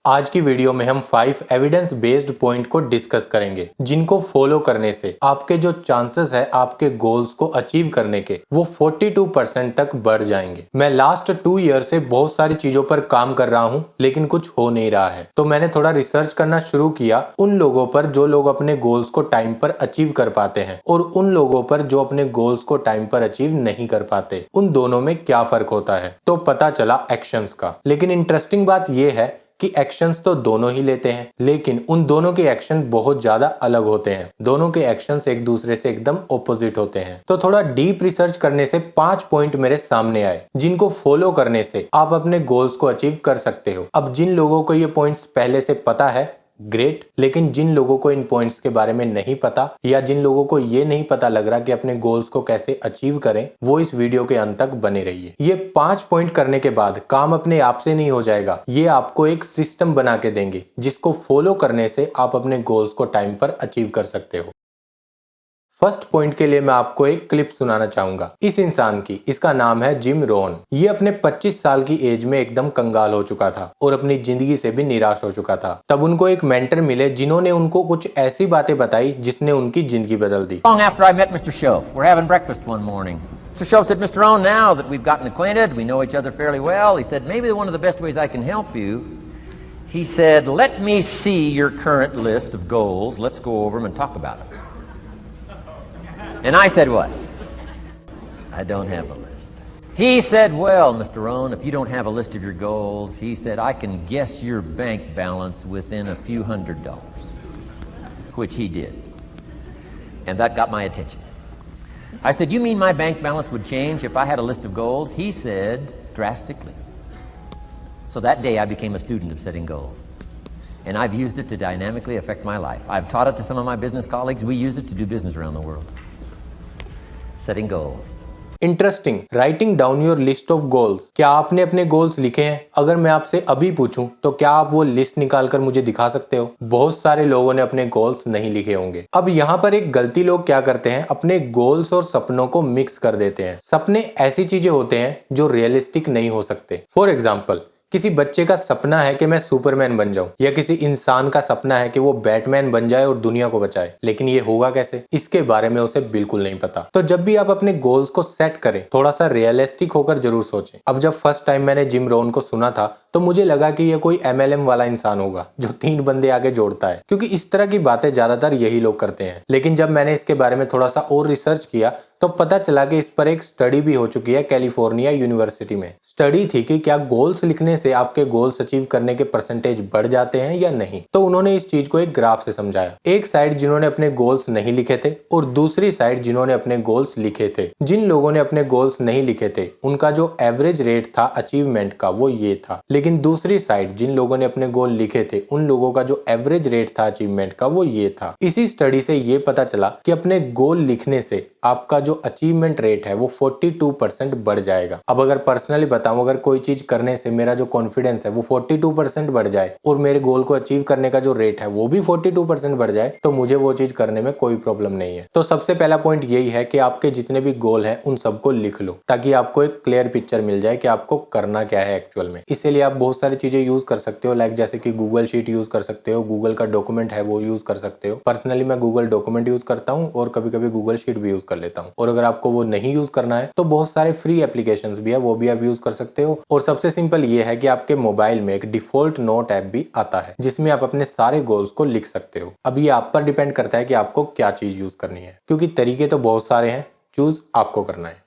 आज की वीडियो में हम 5 एविडेंस बेस्ड पॉइंट को डिस्कस करेंगे जिनको फॉलो करने से आपके जो चांसेस है आपके गोल्स को अचीव करने के वो 42% तक बढ़ जाएंगे। मैं लास्ट 2 ईयर से बहुत सारी चीजों पर काम कर रहा हूं लेकिन कुछ हो नहीं रहा है, तो मैंने थोड़ा रिसर्च करना शुरू किया उन लोगों पर जो लोग अपने गोल्स को टाइम पर अचीव कर पाते हैं और उन लोगों पर जो अपने गोल्स को टाइम पर अचीव नहीं कर पाते, उन दोनों में क्या फर्क होता है। तो पता चला एक्शंस का। लेकिन इंटरेस्टिंग बात यह है कि एक्शंस तो दोनों ही लेते हैं लेकिन उन दोनों के एक्शन बहुत ज्यादा अलग होते हैं। दोनों के एक्शंस एक दूसरे से एकदम ऑपोजिट होते हैं। तो थोड़ा डीप रिसर्च करने से 5 पॉइंट मेरे सामने आए जिनको फॉलो करने से आप अपने गोल्स को अचीव कर सकते हो। अब जिन लोगों को ये पॉइंट्स पहले से पता है ग्रेट, लेकिन जिन लोगों को इन पॉइंट्स के बारे में नहीं पता या जिन लोगों को ये नहीं पता लग रहा कि अपने गोल्स को कैसे अचीव करें, वो इस वीडियो के अंत तक बने रहिए। ये 5 पॉइंट करने के बाद काम अपने आप से नहीं हो जाएगा, ये आपको एक सिस्टम बना के देंगे जिसको फॉलो करने से आप अपने गोल्स को टाइम पर अचीव कर सकते हो। फर्स्ट पॉइंट के लिए मैं आपको एक क्लिप सुनाना चाहूंगा इस इंसान की। इसका नाम है जिम रोहन। ये अपने 25 साल की एज में एकदम कंगाल हो चुका था और अपनी जिंदगी से भी निराश हो चुका था। तब उनको एक मेंटर मिले जिन्होंने उनको कुछ ऐसी बातें बताई जिसने उनकी जिंदगी बदल दी। Long after I met Mr. Shelf, we're having breakfast one morning. Mr. Shelf said, "Mr. Rohn, now that we've gotten acquainted, we know each other fairly well," he said, "maybe one of the best ways I can help you," he said, "let me see your current list of goals. Let's go over them and talk about it." And I said, "What? I don't have a list." He said, "Well, Mr. Rohn, if you don't have a list of your goals," he said, "I can guess your bank balance within a few $100s," which he did. And that got my attention. I said, "You mean my bank balance would change if I had a list of goals?" He said, "Drastically." So that day I became a student of setting goals. And I've used it to dynamically affect my life. I've taught it to some of my business colleagues. We use it to do business around the world. Setting goals. Interesting. Writing down your list of goals. क्या आपने अपने goals लिखे हैं? अगर मैं आपसे अभी पूछूं तो क्या आप वो लिस्ट निकालकर मुझे दिखा सकते हो? बहुत सारे लोगों ने अपने गोल्स नहीं लिखे होंगे। अब यहाँ पर एक गलती लोग क्या करते हैं, अपने गोल्स और सपनों को मिक्स कर देते हैं। सपने ऐसी चीजें होते हैं जो रियलिस्टिक नहीं हो सकते। फॉर एग्जाम्पल, किसी बच्चे का सपना है कि मैं सुपरमैन बन जाऊं या किसी इंसान का सपना है कि वो बैटमैन बन जाए और दुनिया को बचाए, लेकिन ये होगा कैसे, इसके बारे में उसे बिल्कुल नहीं पता। तो जब भी आप अपने गोल्स को सेट करें, थोड़ा सा रियलिस्टिक होकर जरूर सोचें। अब जब फर्स्ट टाइम मैंने जिम रोहन को सुना था तो मुझे लगा कि ये कोई MLM वाला इंसान होगा जो 3 बंदे आगे जोड़ता है, क्योंकि इस तरह की बातें ज्यादातर यही लोग करते हैं। लेकिन जब मैंने इसके बारे में थोड़ा सा और रिसर्च किया तो पता चला कि इस पर एक स्टडी भी हो चुकी है कैलिफोर्निया यूनिवर्सिटी में। स्टडी थी कि क्या गोल्स लिखने से आपके गोल्स अचीव करने के परसेंटेज बढ़ जाते हैं या नहीं। तो उन्होंने इस चीज को एक ग्राफ से समझाया। एक साइड जिन्होंने अपने गोल्स नहीं लिखे थे और दूसरी साइड जिन्होंने अपने गोल्स लिखे थे। जिन लोगों ने अपने गोल्स नहीं लिखे थे उनका जो एवरेज रेट था अचीवमेंट का वो ये था, लेकिन दूसरी साइड जिन लोगों ने अपने गोल लिखे थे उन लोगों का जो एवरेज रेट था अचीवमेंट का वो ये था। इसी स्टडी से ये पता चला कि अपने गोल लिखने से आपका जो अचीवमेंट रेट है वो 42% बढ़ जाएगा। अब अगर पर्सनली बताऊं, अगर कोई चीज करने से मेरा जो कॉन्फिडेंस है वो 42% बढ़ जाए और मेरे गोल को अचीव करने का जो रेट है वो भी 42% बढ़ जाए तो मुझे वो चीज करने में कोई प्रॉब्लम नहीं है। तो सबसे पहला पॉइंट यही है कि आपके जितने भी गोल हैं उन सबको लिख लो ताकि आपको एक क्लियर पिक्चर मिल जाए कि आपको करना क्या है एक्चुअल में। इसीलिए आप बहुत सारी चीजें यूज कर सकते हो, लाइक जैसे कि गूगल शीट यूज कर सकते हो, गूगल का डॉक्यूमेंट है वो यूज कर सकते हो। पर्सनली मैं गूगल डॉक्यूमेंट यूज करता हूँ और कभी कभी गूगल शीट भी यूज कर लेता हूँ। और अगर आपको वो नहीं यूज करना है तो बहुत सारे फ्री एप्लीकेशंस भी है, वो भी आप यूज कर सकते हो। और सबसे सिंपल ये है कि आपके मोबाइल में एक डिफॉल्ट नोट ऐप भी आता है जिसमें आप अपने सारे गोल्स को लिख सकते हो। अब ये आप पर डिपेंड करता है कि आपको क्या चीज यूज करनी है, क्योंकि तरीके तो बहुत सारे हैं, चूज आपको करना है।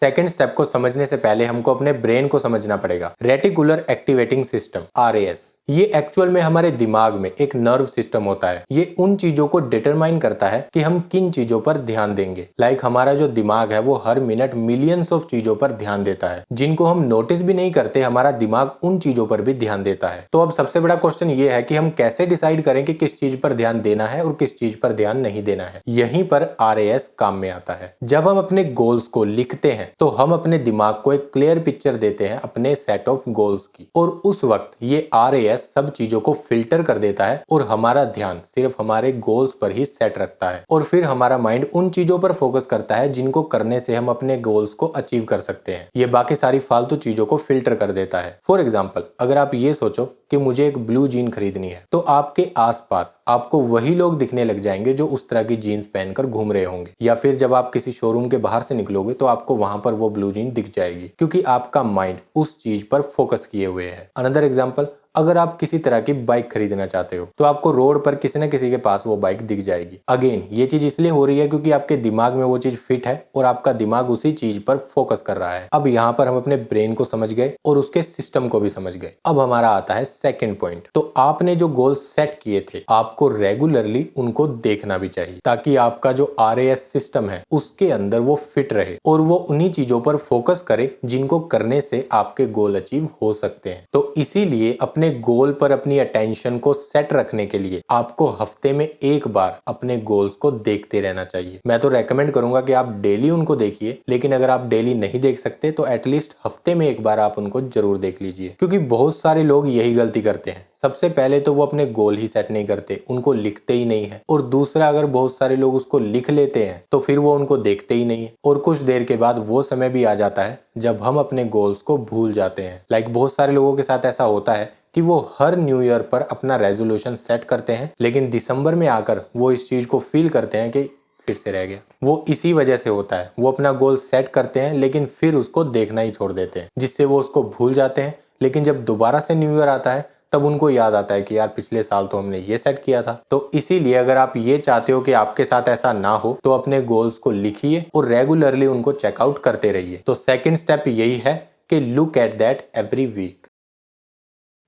सेकेंड स्टेप को समझने से पहले हमको अपने ब्रेन को समझना पड़ेगा। रेटिकुलर एक्टिवेटिंग सिस्टम RAS, ये एक्चुअल में हमारे दिमाग में एक नर्व सिस्टम होता है। ये उन चीजों को डिटरमाइन करता है कि हम किन चीजों पर ध्यान देंगे। लाइक हमारा जो दिमाग है वो हर मिनट मिलियंस ऑफ चीजों पर ध्यान देता है जिनको हम नोटिस भी नहीं करते। हमारा दिमाग उन चीजों पर भी ध्यान देता है। तो अब सबसे बड़ा क्वेश्चन ये है कि हम कैसे डिसाइड करें कि किस चीज पर ध्यान देना है और किस चीज पर ध्यान नहीं देना है। यहीं पर RAS काम में आता है। जब हम अपने गोल्स को लिखते हैं तो हम अपने दिमाग को एक क्लियर पिक्चर देते हैं अपने सेट ऑफ गोल्स की, और उस वक्त ये RAS सब चीजों को फिल्टर कर देता है और हमारा ध्यान सिर्फ हमारे गोल्स पर ही सेट रखता है, और फिर हमारा माइंड उन चीजों पर फोकस करता है जिनको करने से हम अपने गोल्स को अचीव कर सकते हैं। ये बाकी सारी फालतू चीजों को फिल्टर कर देता है। फॉर एग्जाम्पल, अगर आप ये सोचो कि मुझे एक ब्लू जीन खरीदनी है, तो आपके आसपास आपको वही लोग दिखने लग जाएंगे जो उस तरह की जीन्स पहनकर घूम रहे होंगे, या फिर जब आप किसी शोरूम के बाहर से निकलोगे तो आपको वहां पर वो ब्लू जीन दिख जाएगी, क्योंकि आपका माइंड उस चीज पर फोकस किए हुए है। अनदर एग्जाम्पल, अगर आप किसी तरह की बाइक खरीदना चाहते हो तो आपको रोड पर किसी न किसी के पास वो बाइक दिख जाएगी। अगेन ये चीज इसलिए हो रही है क्योंकि आपके दिमाग में वो चीज फिट है और आपका दिमाग उसी चीज पर फोकस कर रहा है। अब यहाँ पर हम अपने ब्रेन को समझ गए और उसके सिस्टम को भी समझ गए। अब हमारा आता है सेकंड पॉइंट। तो आपने जो गोल सेट किए थे, आपको रेगुलरली उनको देखना भी चाहिए ताकि आपका जो RAS सिस्टम है उसके अंदर वो फिट रहे और वो उन्हीं चीजों पर फोकस करे जिनको करने से आपके गोल अचीव हो सकते हैं। तो इसीलिए अपने गोल पर अपनी अटेंशन को सेट रखने के लिए आपको हफ्ते में एक बार अपने गोल्स को देखते रहना चाहिए। मैं तो रेकमेंड करूंगा कि आप डेली उनको देखिए, लेकिन अगर आप डेली नहीं देख सकते तो एटलीस्ट हफ्ते में एक बार आप उनको जरूर देख लीजिए, क्योंकि बहुत सारे लोग यही गलती करते हैं। सबसे पहले तो वो अपने गोल ही सेट नहीं करते, उनको लिखते ही नहीं है, और दूसरा अगर बहुत सारे लोग उसको लिख लेते हैं तो फिर वो उनको देखते ही नहीं है, और कुछ देर के बाद वो समय भी आ जाता है जब हम अपने गोल्स को भूल जाते हैं। लाइक बहुत सारे लोगों के साथ ऐसा होता है कि वो हर न्यू ईयर पर अपना रेजोल्यूशन सेट करते हैं, लेकिन दिसंबर में आकर वो इस चीज को फील करते हैं कि फिर से रह गया। वो इसी वजह से होता है, वो अपना गोल सेट करते हैं लेकिन फिर उसको देखना ही छोड़ देते हैं, जिससे वो उसको भूल जाते हैं। लेकिन जब दोबारा से न्यू ईयर आता है तब उनको याद आता है कि यार पिछले साल तो हमने ये सेट किया था। तो इसीलिए अगर आप ये चाहते हो कि आपके साथ ऐसा ना हो तो अपने गोल्स को लिखिए और रेगुलरली उनको चेकआउट करते रहिए। तो सेकंड स्टेप यही है कि look at that every week.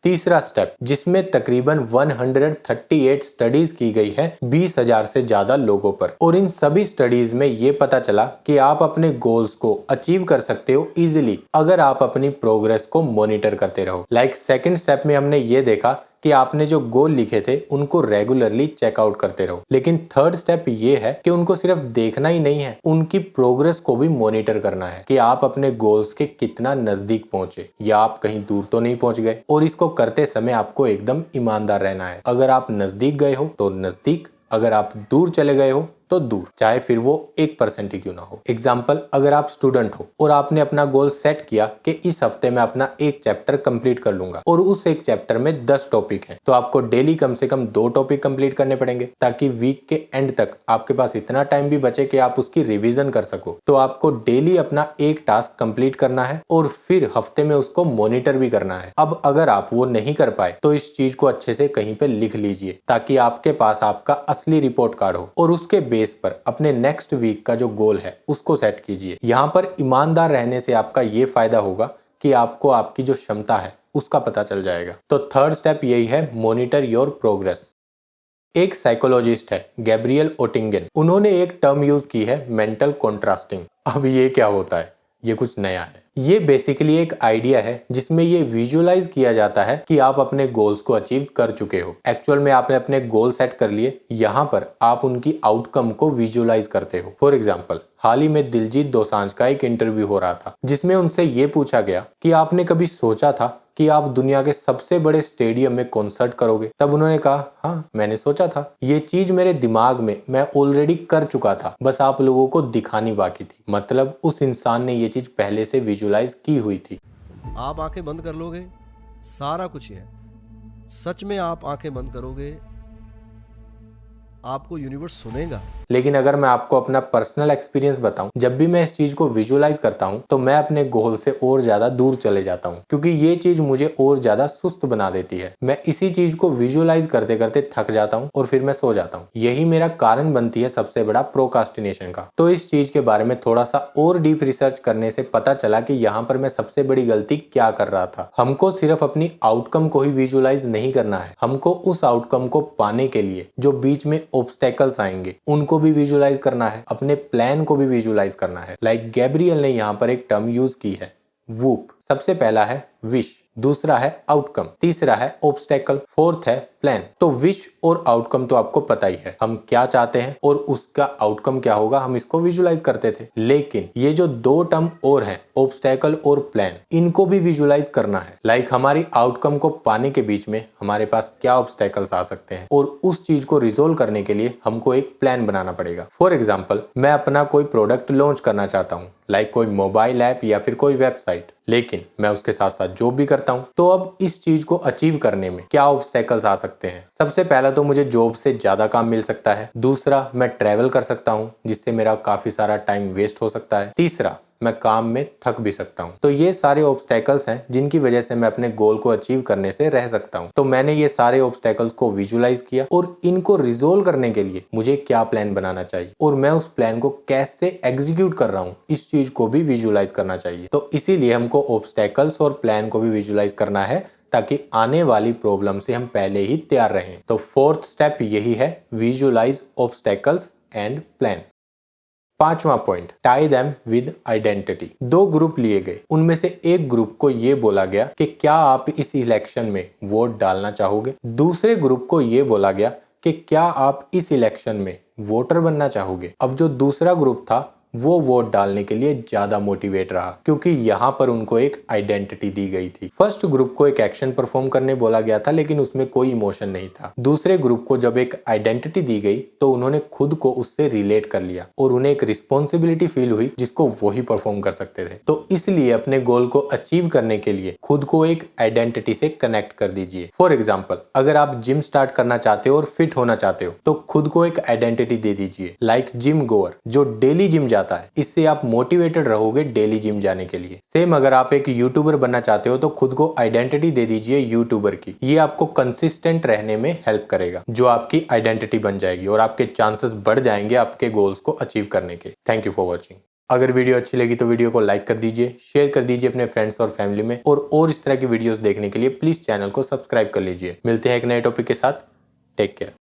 तीसरा स्टेप, जिसमें तकरीबन 138 स्टडीज की गई है 20,000 से ज्यादा लोगों पर, और इन सभी स्टडीज में ये पता चला कि आप अपने गोल्स को अचीव कर सकते हो इजीली अगर आप अपनी प्रोग्रेस को मॉनिटर करते रहो। लाइक सेकंड स्टेप में हमने ये देखा कि आपने जो गोल लिखे थे उनको रेगुलरली चेकआउट करते रहो, लेकिन थर्ड स्टेप ये है कि उनको सिर्फ देखना ही नहीं है, उनकी प्रोग्रेस को भी मॉनिटर करना है कि आप अपने गोल्स के कितना नजदीक पहुंचे या आप कहीं दूर तो नहीं पहुंच गए। और इसको करते समय आपको एकदम ईमानदार रहना है। अगर आप नजदीक गए हो तो नजदीक, अगर आप दूर चले गए हो तो दूर, चाहे फिर वो 1% ही क्यों ना हो। एग्जाम्पल, अगर आप स्टूडेंट हो और आपने अपना गोल सेट किया कि इस हफ्ते में अपना एक चैप्टर कंप्लीट कर लूंगा, और उस एक चैप्टर में 10 टॉपिक हैं, तो आपको डेली कम से कम 2 टॉपिक कंप्लीट करने पड़ेंगे ताकि वीक के एंड तक आपके पास इतना टाइम भी बचे कि आप उसकी रिवीजन कर सको। तो आपको डेली अपना एक टास्क कंप्लीट करना है और फिर हफ्ते में उसको मॉनिटर भी करना है। अब अगर आप वो नहीं कर पाए तो इस चीज को अच्छे से कहीं पे लिख लीजिए ताकि आपके पास आपका असली रिपोर्ट कार्ड हो, और उसके बेस पर अपने नेक्स्ट वीक का जो गोल है उसको सेट कीजिए। यहाँ पर ईमानदार रहने से आपका ये फायदा होगा कि आपको आपकी जो क्षमता है उसका पता चल जाएगा। तो थर्ड स्टेप यही है, मॉनिटर योर प्रोग्रेस। एक साइकोलॉजिस्ट है गैब्रियल ओटिंगन, उन्होंने एक टर्म यूज की है मेंटल कॉन्ट्रास्टिंग। अब ये क्या होता है? ये कुछ नया है। ये बेसिकली एक आइडिया है जिसमें ये विजुअलाइज किया जाता है कि आप अपने गोल्स को अचीव कर चुके हो। एक्चुअल में आपने अपने गोल सेट कर लिए, यहाँ पर आप उनकी आउटकम को विजुअलाइज करते हो। फॉर एग्जाम्पल, हाल ही में दिलजीत दोसांझ का एक इंटरव्यू हो रहा था जिसमें उनसे ये पूछा गया कि आपने कभी सोचा था कि आप दुनिया के सबसे बड़े स्टेडियम में कॉन्सर्ट करोगे? तब उन्होंने कहा, हाँ मैंने सोचा था, ये चीज मेरे दिमाग में मैं ऑलरेडी कर चुका था, बस आप लोगों को दिखानी बाकी थी। मतलब उस इंसान ने ये चीज पहले से विजुअलाइज की हुई थी। आप आंखें बंद कर लोगे, सारा कुछ है। सच में आप आंखें बंद करोगे, आपको यूनिवर्स सुनेगा। लेकिन अगर मैं आपको अपना पर्सनल एक्सपीरियंस बताऊं, जब भी मैं इस चीज को विजुअलाइज करता हूं तो मैं अपने गोल से और ज्यादा दूर चले जाता हूं, क्योंकि ये चीज मुझे और ज्यादा सुस्त बना देती है। मैं इसी चीज को विजुअलाइज करते करते थक जाता हूं और फिर मैं सो जाता हूं। यही मेरा कारण बनती है सबसे बड़ा प्रोकास्टिनेशन का। तो इस चीज के बारे में थोड़ा सा और डीप रिसर्च करने से पता चला कि यहाँ पर मैं सबसे बड़ी गलती क्या कर रहा था। हमको सिर्फ अपनी आउटकम को ही विजुअलाइज नहीं करना है, हमको उस आउटकम को पाने के लिए जो बीच में ऑब्स्टेकल्स आएंगे उनको भी विजुअलाइज करना है, अपने प्लान को भी विजुअलाइज करना है। लाइक गैब्रियल ने यहाँ पर एक टर्म यूज की है, वूप। सबसे पहला है विश। दूसरा है आउटकम, तीसरा है ऑब्स्टेकल, फोर्थ है प्लान। तो विश और आउटकम तो आपको पता ही है, हम क्या चाहते हैं और उसका आउटकम क्या होगा, हम इसको विजुलाइज करते थे। लेकिन ये जो दो टर्म और हैं, ऑब्स्टेकल और प्लान, इनको भी विजुलाइज करना है। लाइक हमारी आउटकम को पाने के बीच में हमारे पास क्या ऑब्स्टेकल्स आ सकते हैं और उस चीज को रिजोल्व करने के लिए हमको एक प्लान बनाना पड़ेगा। फॉर एग्जाम्पल, मैं अपना कोई प्रोडक्ट लॉन्च करना चाहता हूँ, लाइक कोई मोबाइल ऐप या फिर कोई वेबसाइट, लेकिन मैं उसके साथ साथ जॉब भी करता हूँ। तो अब इस चीज को अचीव करने में क्या ऑब्स्टेकल्स आ सकते हैं? सबसे पहला तो मुझे जॉब से ज्यादा काम मिल सकता है। दूसरा, मैं ट्रैवल कर सकता हूँ जिससे मेरा काफी सारा टाइम वेस्ट हो सकता है। तीसरा, मैं काम में थक भी सकता हूँ। तो ये सारे ऑब्स्टेकल्स हैं जिनकी वजह से मैं अपने गोल को अचीव करने से रह सकता हूँ। तो मैंने ये सारे ऑब्स्टेकल्स को विजुलाइज किया और इनको रिजोल्व करने के लिए मुझे क्या प्लान बनाना चाहिए और मैं उस प्लान को कैसे एग्जीक्यूट कर रहा हूँ, इस चीज को भी विजुलाइज करना चाहिए। तो इसीलिए हमको ऑब्स्टेकल्स और प्लान को भी विजुलाइज करना है ताकि आने वाली प्रॉब्लम से हम पहले ही तैयार रहें। तो फोर्थ स्टेप यही है, विजुलाइज ऑब्स्टेकल्स एंड प्लान। पांचवा point, tie them with identity. दो ग्रुप लिए गए, उनमें से एक ग्रुप को ये बोला गया कि क्या आप इस इलेक्शन में वोट डालना चाहोगे। दूसरे ग्रुप को ये बोला गया कि क्या आप इस इलेक्शन में वोटर बनना चाहोगे। अब जो दूसरा ग्रुप था वो वोट डालने के लिए ज्यादा मोटिवेट रहा क्योंकि यहाँ पर उनको एक आइडेंटिटी दी गई थी। फर्स्ट ग्रुप को एक एक्शन परफॉर्म करने बोला गया था लेकिन उसमें कोई इमोशन नहीं था। दूसरे ग्रुप को जब एक आइडेंटिटी दी गई तो उन्होंने खुद को उससे रिलेट कर लिया और उन्हें एक रिस्पॉन्सिबिलिटी फील हुई जिसको वो ही परफॉर्म कर सकते थे। तो इसलिए अपने गोल को अचीव करने के लिए खुद को एक आइडेंटिटी से कनेक्ट कर दीजिए। फॉर एग्जाम्पल, अगर आप जिम स्टार्ट करना चाहते हो और फिट होना चाहते हो तो खुद को एक आइडेंटिटी दे दीजिए, लाइक जिम गोअर, जो डेली जिम जाता है। इससे आप मोटिवेटेड रहोगे डेली जिम जाने के लिए। सेम अगर आप एक यूट्यूबर बनना चाहते हो तो खुद को आइडेंटिटी दे दीजिए यूट्यूबर की। ये आपको कंसिस्टेंट रहने में हेल्प करेगा, जो आपकी आइडेंटिटी बन जाएगी और आपके चांसेस बढ़ जाएंगे आपके गोल्स को अचीव करने के। Thank you for watching. अगर वीडियो अच्छी लगी तो वीडियो को लाइक कर दीजिए, शेयर कर दीजिए अपने फ्रेंड्स और फैमिली में, और इस तरह की वीडियोस देखने के लिए प्लीज चैनल को सब्सक्राइब कर लीजिए। मिलते हैं एक नए टॉपिक के साथ। Take care.